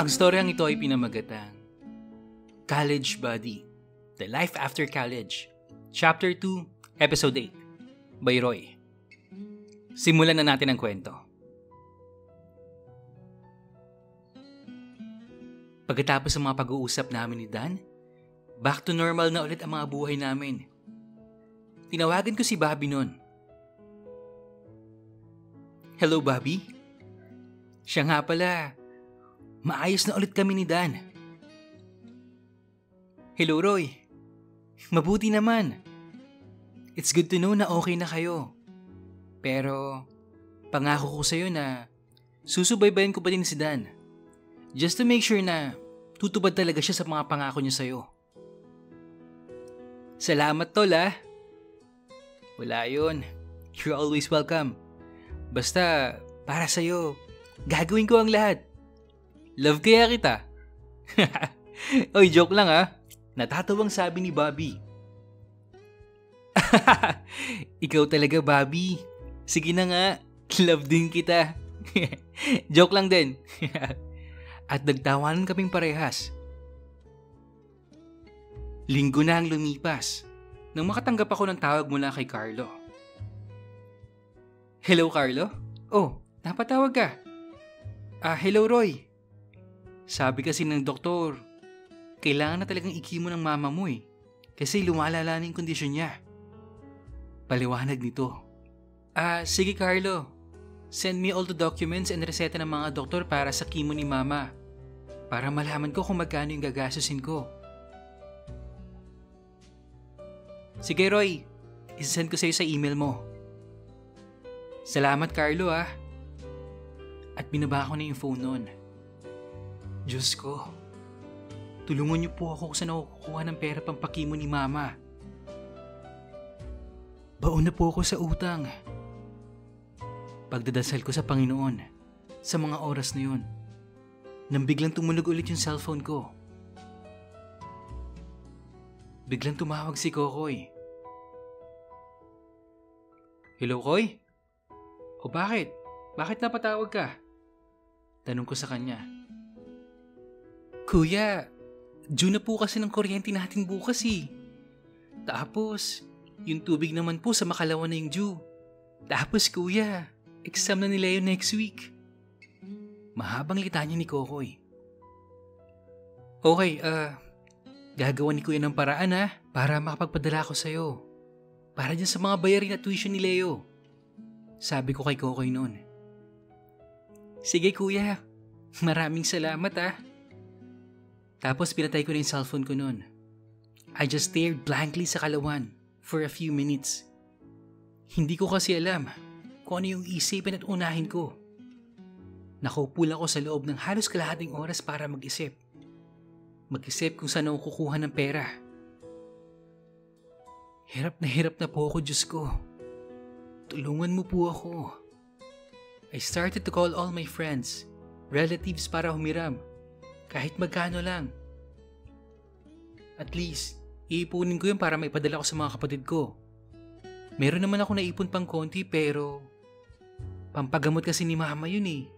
Ang storyang ito ay pinamagatang College Buddy, The Life After College, Chapter 2, Episode 8, by Roy. Simulan na natin ang kwento. Pagkatapos ng mga pag-uusap namin ni Dan, back to normal na ulit ang mga buhay namin. Tinawagan ko si Bobby noon. Hello, Bobby? Siya nga pala, maayos na ulit kami ni Dan. Hello, Roy. Mabuti naman. It's good to know na okay na kayo. Pero, pangako ko sa'yo na susubaybayan ko pa din si Dan. Just to make sure na tutupad talaga siya sa mga pangako niya sa'yo. Salamat, Tol, ah. Wala yun. You're always welcome. Basta, para sa'yo, gagawin ko ang lahat. Love kaya kita. Oy, joke lang ah. Natatawang sabi ni Bobby. Ikaw talaga, Bobby. Sige na nga, love din kita. Joke lang din. At nagtawanan kaming parehas. Linggo na ang lumipas nang makatanggap ako ng tawag mula kay Carlo. Hello, Carlo? Oh, napatawag ka. Hello, Roy. Sabi kasi ng doktor, kailangan na talagang ikimo ng mama mo eh. Kasi lumalala na yung kondisyon niya. Paliwanag nito. Sige, Carlo. Send me all the documents and reseta ng mga doktor para sa chemo ni mama. Para malaman ko kung magkano yung gagastusin ko. Sige, Roy. Isasend ko sa'yo sa email mo. Salamat, Carlo ah. At binaba ko na yung phone noon. Diyos ko. Tulungan niyo po ako kung saan ako kukuha ng pera pampakimo ni mama. Baon na po ako sa utang. Pagdadasal ko sa Panginoon sa mga oras na yun, nang biglang tumunog ulit yung cellphone ko. Biglang tumawag si Kokoy. Hello, Koy? O bakit? Bakit napatawag ka? Tanong ko sa kanya. Kuya, due na po kasi ng kuryente natin bukas eh. Tapos, yung tubig naman po sa Makalawa na yung due. Tapos kuya, exam na nila yun next week. Mahabang litanya ni Kokoy. Okay, gagawa ni Kuya ng paraan para makapagpadala ko sa'yo. Para dyan sa mga bayarin at tuition ni Leo. Sabi ko kay Kokoy noon. Sige kuya, maraming salamat ah. Tapos pinatay ko na yung cellphone ko noon. I just stared blankly sa kalawan for a few minutes. Hindi ko kasi alam kung ano yung isipin at unahin ko. Nakaupo lang ako sa loob ng halos kalahating oras para mag-isip. Mag-isip kung saan ako kukuha ng pera. Hirap na po ako, Diyos ko. Tulungan mo po ako. I started to call all my friends, relatives para humiram. Kahit magkano lang. At least, iipunin ko yun para maipadala ko sa mga kapatid ko. Meron naman ako naipon pang konti pero pampagamot kasi ni mama yun eh.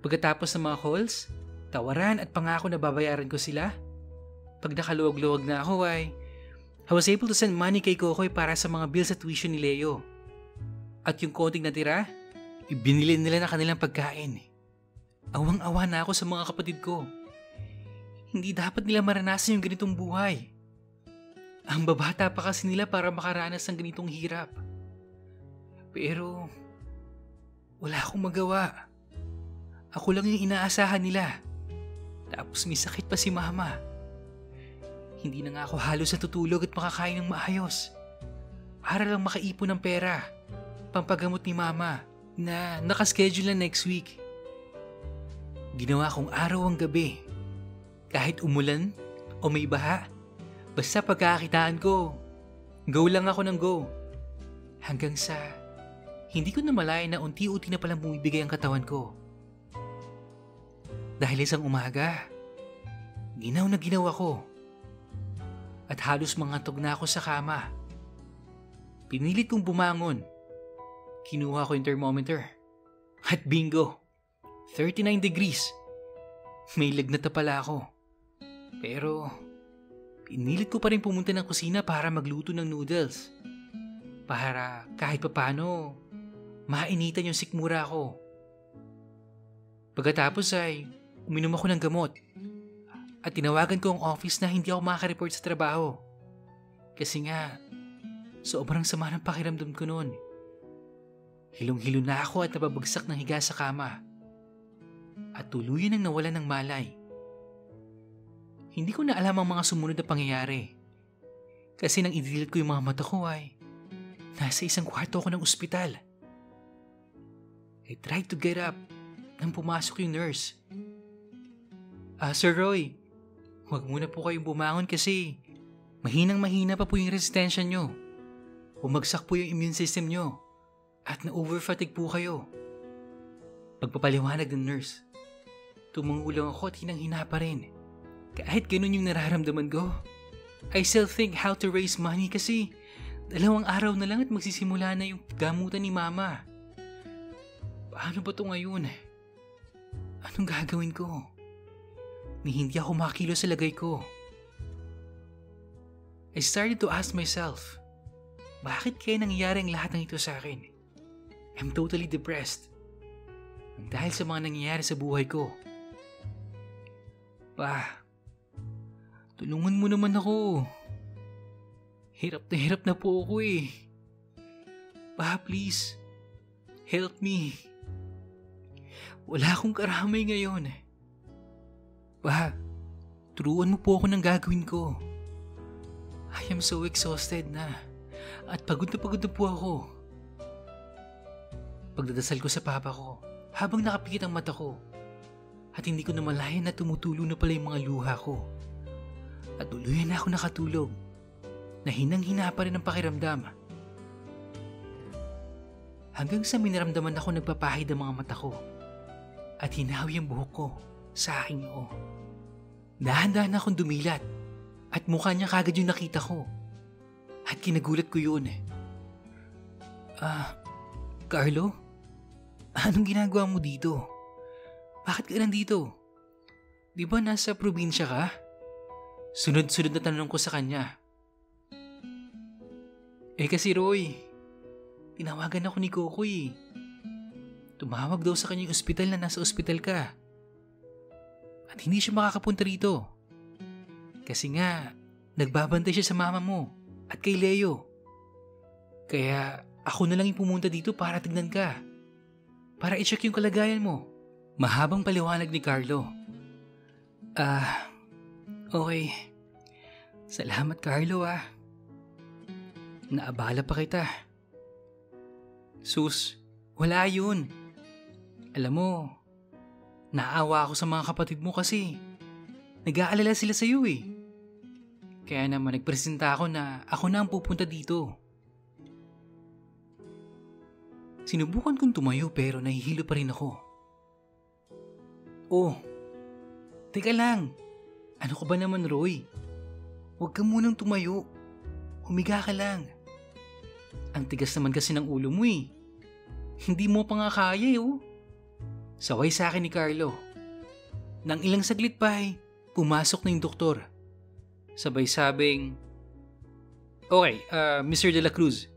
Pagkatapos ng mga calls, tawaran at pangako na babayaran ko sila. Pag nakaluwag-luwag na ako I was able to send money kay Kokoy para sa mga bills at tuition ni Leo. At yung konting natira, ibinili nila na kanilang pagkain. Awang-awa na ako sa mga kapatid ko. Hindi dapat nila maranasan yung ganitong buhay. Ang babata pa kasi nila para makaranas ng ganitong hirap. Pero, wala akong magawa. Ako lang yung inaasahan nila. Tapos may sakit pa si mama. Hindi na nga ako halos natutulog at makakain ng maayos. Para lang makaipon ng pera. Pampagamot ni mama na nakaschedule na next week. Ginawa kong araw ang gabi. Kahit umulan o may baha, basta pagkakakitaan ko, go lang ako ng go. Hanggang sa hindi ko namalayan na unti-unti na palang bumibigay ang katawan ko. Dahil isang umaga, ginaw na ginaw ako. At halos mangatog na ako sa kama. Pinilit kong bumangon. Kinuha ko yung thermometer. At bingo, 39 degrees. may lagnat na pala ako. Pero pinilit ko pa rin pumunta ng kusina para magluto ng noodles. Para kahit papano, mainitan yung sikmura ko. Pagkatapos ay uminom ako ng gamot. At tinawagan ko ang office na hindi ako makakareport sa trabaho. Kasi nga, sobrang sama ng pakiramdam ko noon. Hilong-hilo na ako at nababagsak ng higa sa kama. At tuluyan ang nawalan ng malay. Hindi ko na alam ang mga sumunod na pangyayari. Kasi nang idilit ko yung mga mata ko ay nasa isang kwarto ako ng ospital. I tried to get up nang pumasok yung nurse. Sir Roy, huwag muna po kayong bumangon kasi mahinang-mahina pa po yung resistensya nyo. Bumagsak po yung immune system nyo at na-overfatigue po kayo. Pagpapaliwanag ng nurse, tumangulang ako at hinang-hina pa rin. Kahit ganun yung nararamdaman ko, I still think how to raise money kasi 2 araw na lang at magsisimula na yung gamutan ni Mama. Paano ba ito ngayon? Anong gagawin ko? Ni hindi ako makilos sa lagay ko. I started to ask myself, bakit kaya nangyayari ang lahat ng ito sa akin? I'm totally depressed. Dahil sa mga nangyayari sa buhay ko. Pa, tulungan mo naman ako. Hirap na po ako eh. Pa, please. Help me. Wala akong karamay ngayon. Pa, turuan mo po ako ng gagawin ko. I am so exhausted na. At pagod na po ako. Pagdadasal ko sa papa ko, habang nakapikit ang mata ko. At hindi ko namalayan na tumutulo na pala yung mga luha ko. At tuluyan na ako nakatulog. Na hinang-hina pa rin ang pakiramdam. Hanggang sa minaramdaman ako nagpapahid ang mga mata ko. At hinawi ang buhok ko sa aking noo. Dahan-dahan akong dumilat. At mukha niya kagad yung nakita ko. At kinagulat ko yun. Carlo? Anong ginagawa mo dito? Bakit ka nandito? Di ba nasa probinsya ka? Sunod-sunod na tanong ko sa kanya. Kasi Roy, tinawagan ako ni Kokoy. Tumawag daw sa kanya yung ospital na nasa ospital ka. At hindi siya makakapunta rito. Kasi nga, nagbabantay siya sa mama mo at kay Leo. Kaya ako na lang yung pumunta dito para tignan ka. Para i-check yung kalagayan mo. Mahabang paliwanag ni Carlo. Okay. Salamat Carlo Naabala pa kita. Sus, wala yun. Alam mo, naawa ako sa mga kapatid mo kasi nag-aalala sila sa iyo eh. Kaya naman nagpresenta ako na ako na ang pupunta dito. Sinubukan kong tumayo pero nahihilo pa rin ako. Oh, teka lang. Ano ka ba naman Roy? Huwag ka munang tumayo. Humiga ka lang. Ang tigas naman kasi ng ulo mo eh. Hindi mo pa nga kaya Saway sa akin ni Carlo. Nang ilang saglit pa pumasok na yung doktor. Sabay sabing, okay, Mr. De La Cruz,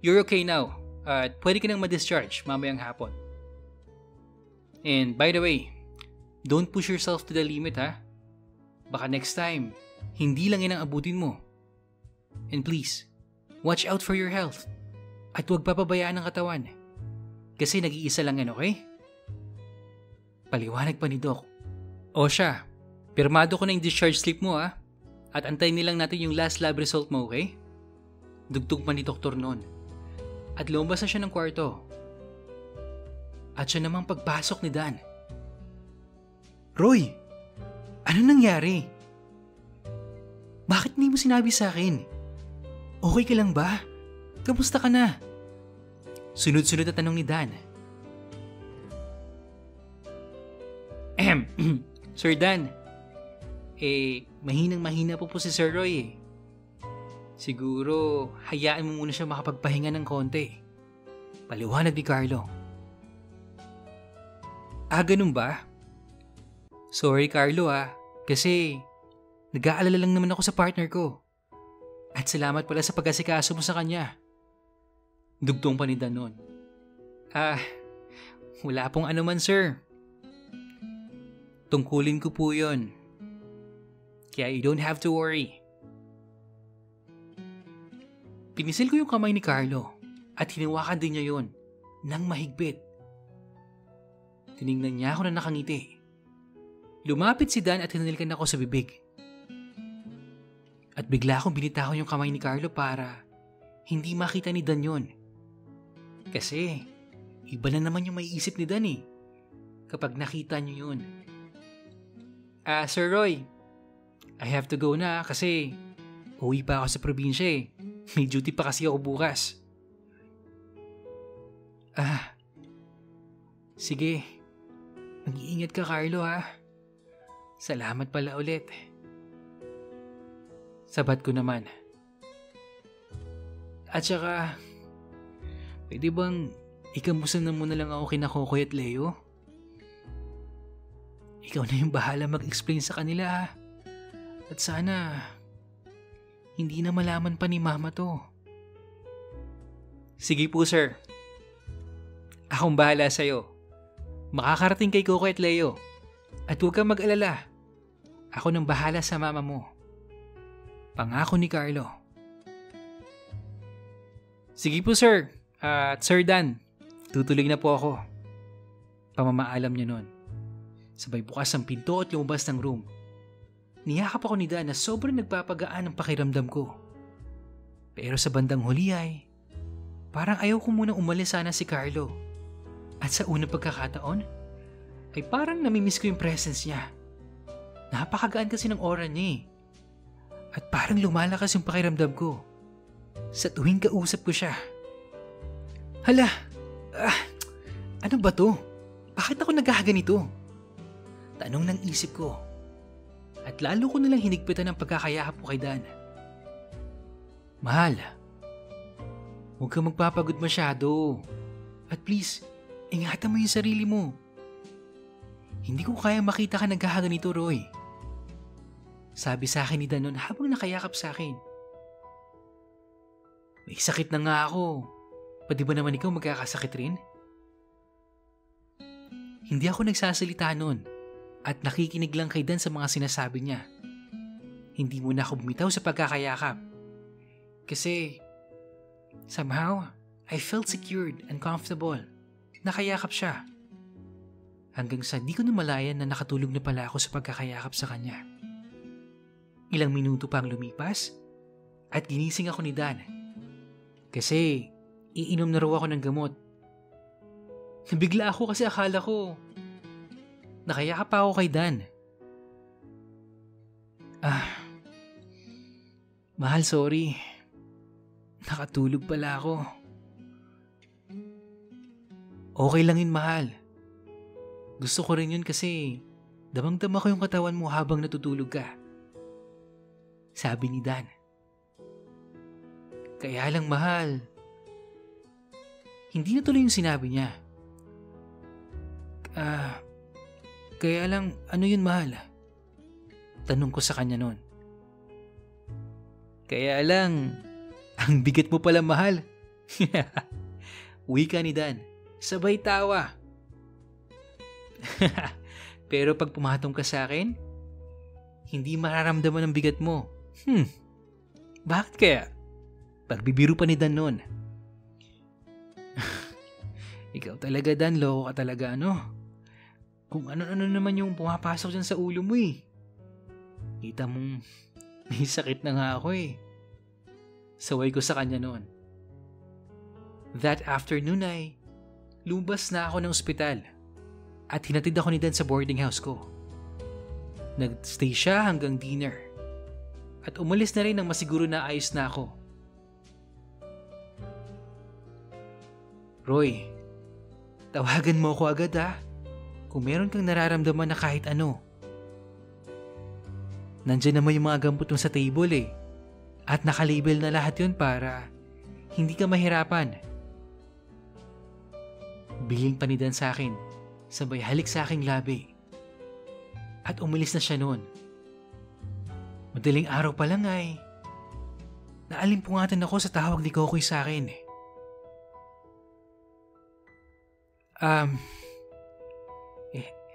you're okay now. At pwede ka nang ma-discharge mamayang hapon. And by the way, don't push yourself to the limit Baka next time, hindi lang yan ang abutin mo. And please, watch out for your health. At huwag papabayaan ang katawan. Kasi nag-iisa lang yan, okay? Paliwanag pa ni Doc. O siya, pirmado ko na yung discharge slip mo At antayin nilang natin yung last lab result mo, okay? Dugtog pa ni Doktor noon. At lumabas na siya ng kwarto. At siya namang pagpasok ni Dan. Roy, ano nangyari? Bakit hindi mo sinabi sa akin? Okay ka lang ba? Kamusta ka na? Sunod-sunod na tanong ni Dan. Sir Dan, mahinang-mahina po si Sir Roy Siguro, hayaan mo muna siya makapagpahinga ng konti. Paliwanag ni Carlo. Ganun ba? Sorry Carlo kasi nag-aalala lang naman ako sa partner ko. At salamat pala sa pag-asikaso mo sa kanya. Dugtong pa ni Dan noon. Wala pong anuman sir. Tungkulin ko po yun. Kaya you don't have to worry. Pinisil ko yung kamay ni Carlo at hinawakan din niya yon nang mahigpit. Tiningnan niya ako na nakangiti. Lumapit si Dan at hinalikan ako sa bibig. At bigla akong binitawan yung kamay ni Carlo para hindi makita ni Dan yon. Kasi iba na naman yung maiisip ni Dan kapag nakita niyo yun. Sir Roy, I have to go na kasi uwi pa ako sa probinsya May duty pa kasi ako bukas. Sige. Mag-iingat ka Carlo Salamat pala ulit. Sabat ko naman. At saka, pwede bang ikamusta na muna lang ako kina Kokoy at Leo? Ikaw na yung bahala mag-explain sa kanila At sana, hindi na malaman pa ni Mama to. Sige po sir. Akong bahala sa'yo. Makakarating kay Kokoy at Leo. At huwag kang mag-alala. Ako nang bahala sa mama mo. Pangako ni Carlo. Sige po sir. At Sir Dan, tutuloy na po ako. Pamamaalam niya nun. Sabay bukas ang pinto at lumabas ng room. Niyakap ako ni Dan na sobrang nagpapagaan ang pakiramdam ko. Pero sa bandang huli parang ayaw ko munang umalis sana si Carlo. At sa unang pagkakataon, ay parang namimiss ko yung presence niya. Napakagaan kasi ng aura niya At parang lumalakas yung pakiramdam ko sa tuwing kausap ko siya. Hala, ano ba to? Bakit ako naghaganito? Tanong ng isip ko. At lalo ko nalang hinigpitan ang pagkakayahap ko kay Dan. Mahal, huwag kang magpapagod masyado. At please, ingatan mo yung sarili mo. Hindi ko kaya makita ka naghaganito, Roy. Sabi sa akin ni Dan noon habang nakayakap sa akin. May sakit na nga ako. Pwede ba naman ikaw magkakasakit rin? Hindi ako nagsasalita noon at nakikinig lang kay Dan sa mga sinasabi niya. Hindi muna ako bumitaw sa pagkakayakap. Kasi somehow, I felt secured and comfortable. Nakayakap siya. Hanggang sa di ko namalayan na nakatulog na pala ako sa pagkakayakap sa kanya. Ilang minuto pa ang lumipas at ginising ako ni Dan. Kasi iinom na raw ako ng gamot. Nabigla ako kasi akala ko nakayakap pa ako kay Dan. Mahal, sorry. Nakatulog pala ako. Okay lang yun, mahal. Gusto ko rin yun kasi damang-dama ko yung katawan mo habang natutulog ka. Sabi ni Dan. Kaya lang, mahal. Hindi na tuloy yung sinabi niya. Kaya lang, ano yun, mahal? Tanong ko sa kanya noon. Kaya lang, ang bigat mo pala, mahal. Wika ni Dan. Sabay tawa. Pero pag pumatong ka sa akin, hindi mararamdaman ang bigat mo. Bakit kaya? Pagbibiro pa ni Dan noon. Ikaw talaga, Dan. Loko ka talaga, Kung ano-ano naman yung pumapasok dyan sa ulo mo Kita mong may sakit na nga ako Saway ko sa kanya noon. That afternoon ay lumabas na ako ng ospital at hinatid ako ni Dan sa boarding house ko. Nag-stay siya hanggang dinner at umalis na rin nang masiguro na ayos na ako. Roy, tawagan mo ako agad kung meron kang nararamdaman na kahit ano. Nandiyan naman yung mga gamot mo sa table at nakalabel na lahat yun para hindi ka mahirapan. Biling pa ni Dan sa akin, sabay halik sa aking labi. at umalis na siya noon. Madaling araw pa lang ay naalimpungatan ako sa tawag ni Kokoy sa akin.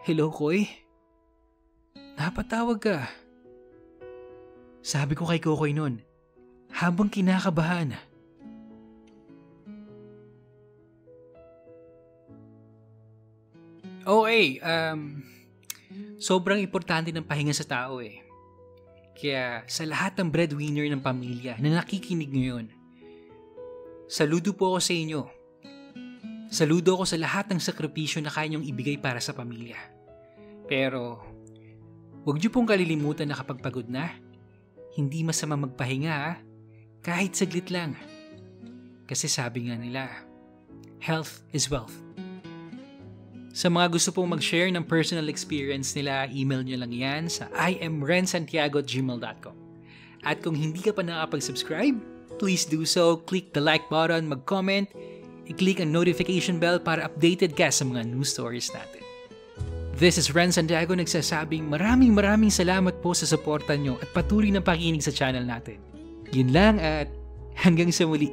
Hello Koy? Napatawag ka. Sabi ko kay Kokoy noon, habang kinakabahan. Okay, sobrang importante ng pahinga sa tao eh. Kaya sa lahat ng breadwinner ng pamilya na nakikinig ngayon, saludo po ako sa inyo. Saludo ako sa lahat ng sakripisyo na kaya niyong ibigay para sa pamilya. Pero, huwag niyo pong kalilimutan na kapag pagod na, hindi masama magpahinga kahit saglit lang. Kasi sabi nga nila, health is wealth. Sa mga gusto pong mag-share ng personal experience nila, email nyo lang yan sa imrensantiago@gmail.com. At kung hindi ka pa nakapag-subscribe, please do so. Click the like button, mag-comment, i-click ang notification bell para updated ka sa mga news stories natin. This is Ren Santiago nagsasabing maraming salamat po sa suporta nyo at patuloy na pakikinig sa channel natin. Yun lang at hanggang sa muli.